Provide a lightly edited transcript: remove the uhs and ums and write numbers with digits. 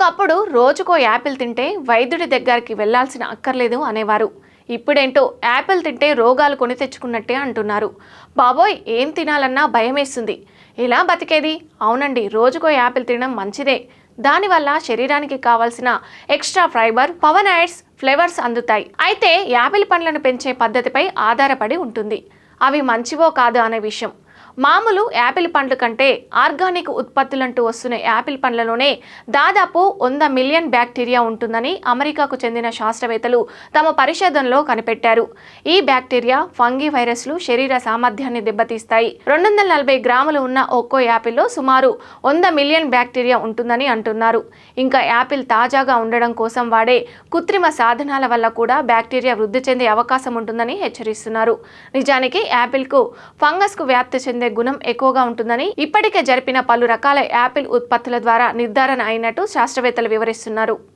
ఒకప్పుడు రోజుకో యాపిల్ తింటే వైద్యుడి దగ్గరికి వెళ్లాల్సిన అక్కర్లేదు అనేవారు. ఇప్పుడేంటో యాపిల్ తింటే రోగాలు కొని తెచ్చుకున్నట్టే అంటున్నారు. బాబోయ్, ఏం తినాలన్నా భయమేస్తుంది. ఎలా బతికేది? అవునండి, రోజుకో యాపిల్ తినడం మంచిదే. దానివల్ల శరీరానికి కావాల్సిన ఎక్స్ట్రా ఫైబర్, పవనాయిడ్స్, ఫ్లేవర్స్ అందుతాయి. అయితే యాపిల్ పండ్లను పెంచే పద్ధతిపై ఆధారపడి ఉంటుంది. అవి మంచివో కాదో అనే విషయం. మామూలు యాపిల్ పండ్ల కంటే ఆర్గానిక్ ఉత్పత్తులంటూ వస్తున్న యాపిల్ పండ్లలోనే దాదాపు 100 మిలియన్ బ్యాక్టీరియా ఉంటుందని అమెరికాకు చెందిన శాస్త్రవేత్తలు తమ పరిశోధనలో కనిపెట్టారు. ఈ బ్యాక్టీరియా, ఫంగీ వైరస్లు శరీర సామర్థ్యాన్ని దెబ్బతీస్తాయి. 240 గ్రాములు ఉన్న ఒక్కో యాపిల్లో సుమారు 100 మిలియన్ బ్యాక్టీరియా ఉంటుందని అంటున్నారు. ఇంకా యాపిల్ తాజాగా ఉండడం కోసం వాడే కృత్రిమ సాధనాల వల్ల కూడా బ్యాక్టీరియా వృద్ధి చెందే అవకాశం ఉంటుందని హెచ్చరిస్తున్నారు. నిజానికి యాపిల్కు ఫంగస్కు వ్యాప్తి చెందే గుణం ఎక్కువగా ఉంటుందని ఇప్పటికే జరిపిన పలు రకాల యాపిల్ ఉత్పత్తుల ద్వారా నిర్ధారణ అయినట్టు శాస్త్రవేత్తలు వివరిస్తున్నారు.